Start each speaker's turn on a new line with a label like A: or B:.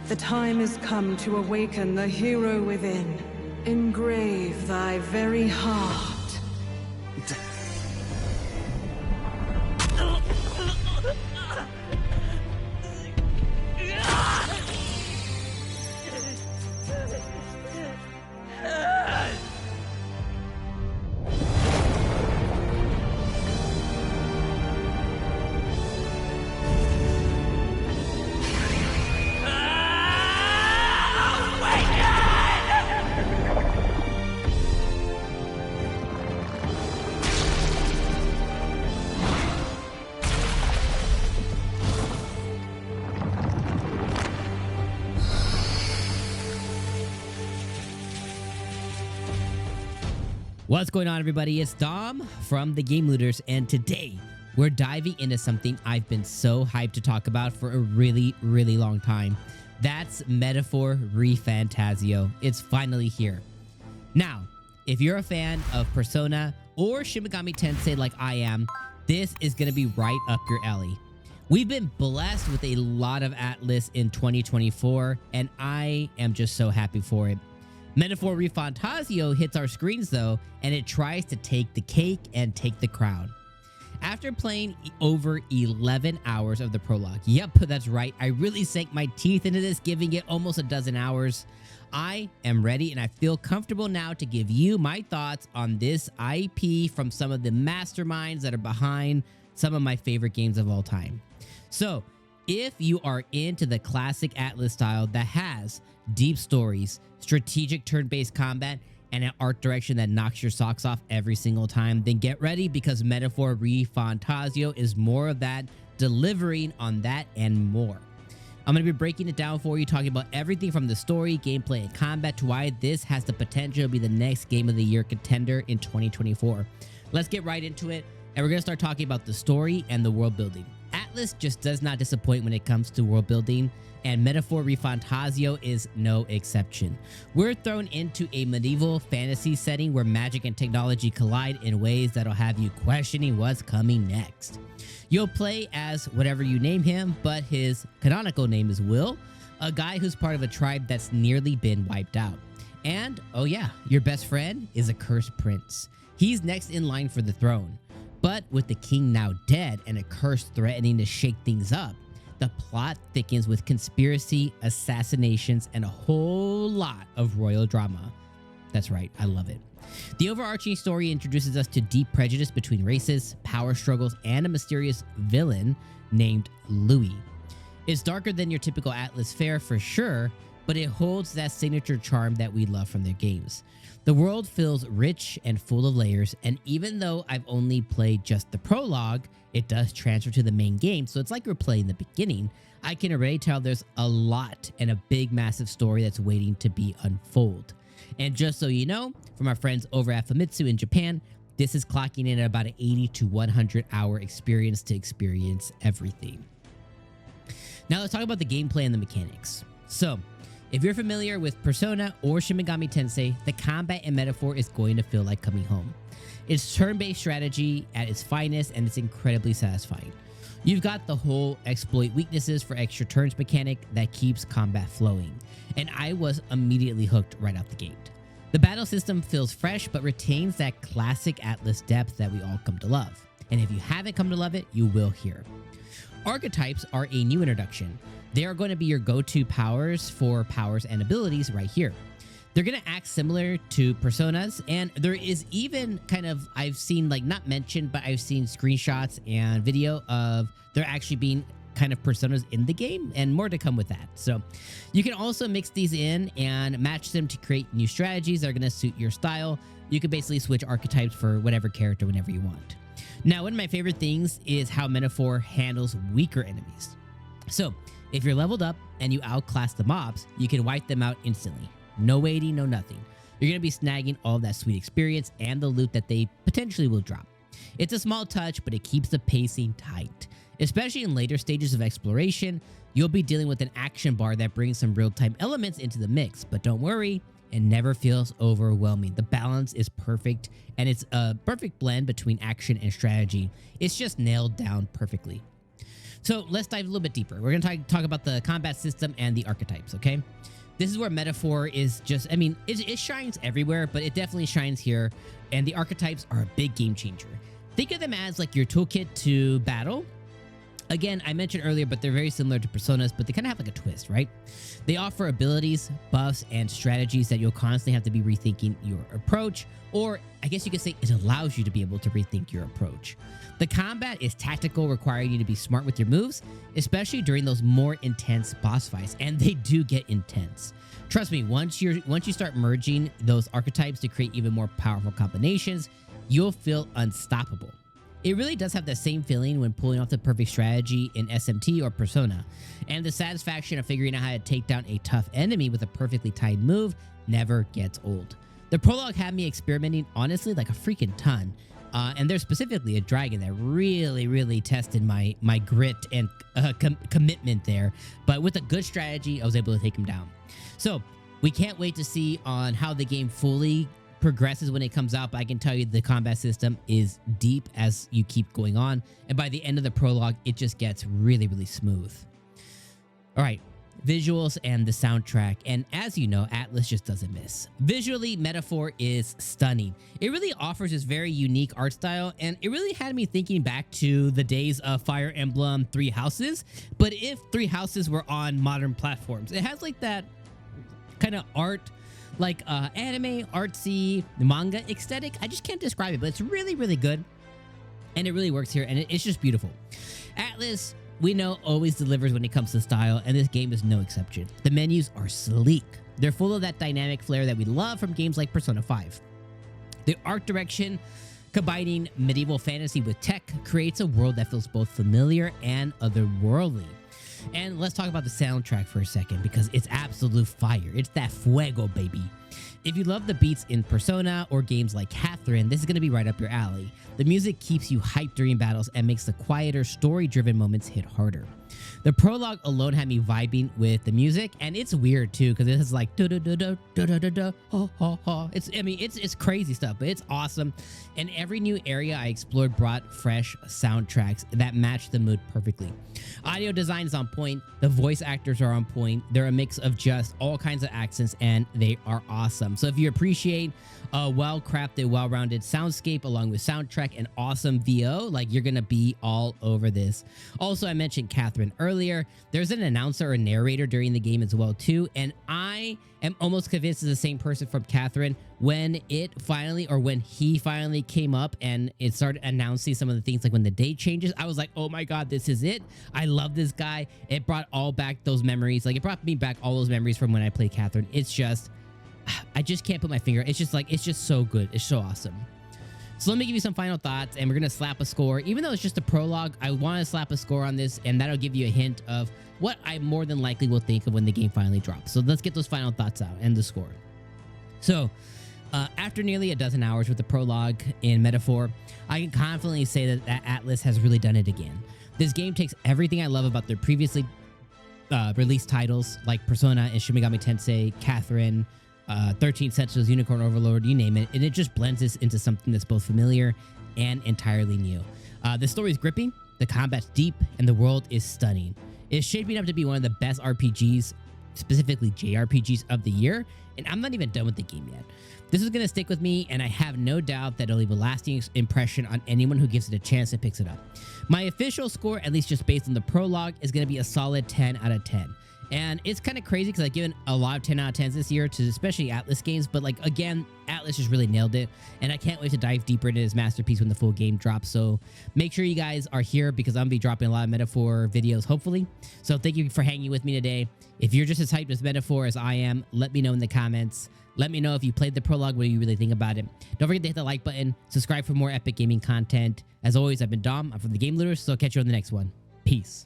A: The time has come to awaken the hero within. Engrave thy very heart.
B: What's going on, everybody? It's Dom from the Game Looters, and today we're diving into something I've been so hyped to talk about for a really long time. That's Metaphor ReFantazio. It's finally here. Now, if you're a fan of Persona or Shin Megami Tensei like I am, this is going to be right up your alley. We've been blessed with a lot of Atlus in 2024, and I am just so happy for it. Metaphor ReFantazio hits our screens though, and it tries to take the cake and take the crown. After playing over 11 hours of the prologue, yep, that's right, I really sank my teeth into this, giving it almost a dozen hours. I am ready, and I feel comfortable now to give you my thoughts on this IP from some of the masterminds that are behind some of my favorite games of all time. So, if you are into the classic Atlus style that has deep stories, strategic turn-based combat, and an art direction that knocks your socks off every single time, then get ready, because Metaphor ReFantazio is more of that, delivering on that and more. I'm going to be breaking it down for you, talking about everything from the story, gameplay, and combat to why this has the potential to be the next Game of the Year contender in 2024. Let's get right into it, and we're going to start talking about the story and the world building. Atlus just does not disappoint when it comes to world building, and Metaphor ReFantazio is no exception. We're thrown into a medieval fantasy setting where magic and technology collide in ways that'll have you questioning what's coming next. You'll play as whatever you name him, but his canonical name is Will, a guy who's part of a tribe that's nearly been wiped out. And, oh yeah, your best friend is a cursed prince. He's next in line for the throne. But with the king now dead and a curse threatening to shake things up, the plot thickens with conspiracy, assassinations, and a whole lot of royal drama. That's right, I love it. The overarching story introduces us to deep prejudice between races, power struggles, and a mysterious villain named Louis. It's darker than your typical Atlus fare for sure, but it holds that signature charm that we love from their games. The world feels rich and full of layers, and even though I've only played just the prologue, it does transfer to the main game, so it's like we're playing the beginning. I can already tell there's a lot and a big, massive story that's waiting to be unfold. And just so you know, from our friends over at Famitsu in Japan, this is clocking in at about an 80 to 100 hour experience to experience everything. Now let's talk about the gameplay and the mechanics. So, if you're familiar with Persona or Shin Megami Tensei, the combat in Metaphor is going to feel like coming home. It's turn-based strategy at its finest, and it's incredibly satisfying. You've got the whole exploit weaknesses for extra turns mechanic that keeps combat flowing, and I was immediately hooked right out the gate. The battle system feels fresh, but retains that classic Atlus depth that we all come to love. And if you haven't come to love it, you will here. Archetypes are a new introduction. They are going to be your go-to powers for powers and abilities right here. They're going to act similar to Personas, and there is even kind of, I've seen, like, not mentioned, but I've seen screenshots and video of there actually being kind of Personas in the game, and more to come with that. So you can also mix these in and match them to create new strategies that are going to suit your style. You can basically switch archetypes for whatever character whenever you want. Now, one of my favorite things is how Metaphor handles weaker enemies. So if you're leveled up and you outclass the mobs, you can wipe them out instantly. No waiting, no nothing. You're going to be snagging all of that sweet experience and the loot that they potentially will drop. It's a small touch, but it keeps the pacing tight. Especially in later stages of exploration, you'll be dealing with an action bar that brings some real-time elements into the mix. But don't worry, it never feels overwhelming. The balance is perfect, and it's a perfect blend between action and strategy. It's just nailed down perfectly. So let's dive a little bit deeper. We're going to talk about the combat system and the archetypes, okay? This is where Metaphor is just, I mean, it shines everywhere, but it definitely shines here. And the archetypes are a big game changer. Think of them as like your toolkit to battle. Again, I mentioned earlier, but they're very similar to Personas, but they kind of have like a twist, right? They offer abilities, buffs, and strategies that you'll constantly have to be rethinking your approach, or I guess you could say it allows you to be able to rethink your approach. The combat is tactical, requiring you to be smart with your moves, especially during those more intense boss fights, and they do get intense. Trust me, once you start merging those archetypes to create even more powerful combinations, you'll feel unstoppable. It really does have the same feeling when pulling off the perfect strategy in SMT or Persona, and the satisfaction of figuring out how to take down a tough enemy with a perfectly timed move never gets old. The Prologue had me experimenting honestly like a freaking ton, and there's specifically a dragon that really tested my grit and commitment there, but with a good strategy, I was able to take him down. So we can't wait to see on how the game fully progresses when it comes out, but I can tell you the combat system is deep as you keep going on, and by the end of the Prologue, it just gets really smooth. All right, visuals and the soundtrack, and as you know, Atlus just doesn't miss. Visually, Metaphor is stunning. It really offers this very unique art style, and it really had me thinking back to the days of Fire Emblem Three Houses, but if Three Houses were on modern platforms. It has like that kind of art, like anime, artsy, manga aesthetic. I just can't describe it, but it's really good. And it really works here, and it's just beautiful. Atlus, we know, always delivers when it comes to style, and this game is no exception. The menus are sleek. They're full of that dynamic flair that we love from games like Persona 5. The art direction, combining medieval fantasy with tech, creates a world that feels both familiar and otherworldly. And let's talk about the soundtrack for a second, because it's absolute fire. It's that fuego, baby. If you love the beats in Persona or games like Catherine, this is going to be right up your alley. The music keeps you hyped during battles and makes the quieter, story-driven moments hit harder. The Prologue alone had me vibing with the music, and it's weird too, because it is like da da da da da da da da ha ha ha. It's crazy stuff, but it's awesome. And every new area I explored brought fresh soundtracks that matched the mood perfectly. Audio design is on point. The voice actors are on point. They're a mix of just all kinds of accents, and they are awesome. So if you appreciate a well-crafted, well-rounded soundscape along with soundtrack and awesome VO, like, you're gonna be all over this. Also, I mentioned Catherine earlier. There's an announcer or narrator during the game as well too, and I am almost convinced it's the same person from Catherine. When he finally came up and it started announcing some of the things, like when the date changes, I was like, oh my god, this is it. I love this guy. It brought all back those memories. Like, it brought me back all those memories from when I played Catherine. It's just, I just can't put my finger. It's just so good. It's so awesome. So let me give you some final thoughts, and we're going to slap a score. Even though it's just a prologue, I want to slap a score on this, and that'll give you a hint of what I more than likely will think of when the game finally drops. So let's get those final thoughts out and the score. So after nearly a dozen hours with the prologue in Metaphor, I can confidently say that Atlus has really done it again. This game takes everything I love about their previously released titles like Persona and Shin Megami Tensei, Catherine, 13 Sentinels, Unicorn Overlord, you name it, and it just blends this into something that's both familiar and entirely new. The story is gripping, the combat's deep, and the world is stunning. It's shaping up to be one of the best RPGs, specifically JRPGs of the year, and I'm not even done with the game yet. This is going to stick with me, and I have no doubt that it'll leave a lasting impression on anyone who gives it a chance and picks it up. My official score, at least just based on the prologue, is going to be a solid 10 out of 10. And it's kind of crazy because I've given a lot of 10 out of 10s this year to especially Atlus games, but like, again, Atlus just really nailed it, and I can't wait to dive deeper into this masterpiece when the full game drops. So make sure you guys are here, because I'm going to be dropping a lot of Metaphor videos, hopefully. So thank you for hanging with me today. If you're just as hyped with Metaphor as I am, let me know in the comments. Let me know if you played the prologue, what you really think about it. Don't forget to hit the like button, subscribe for more epic gaming content. As always, I've been Dom. I'm from the Game Looters, so I'll catch you on the next one. Peace.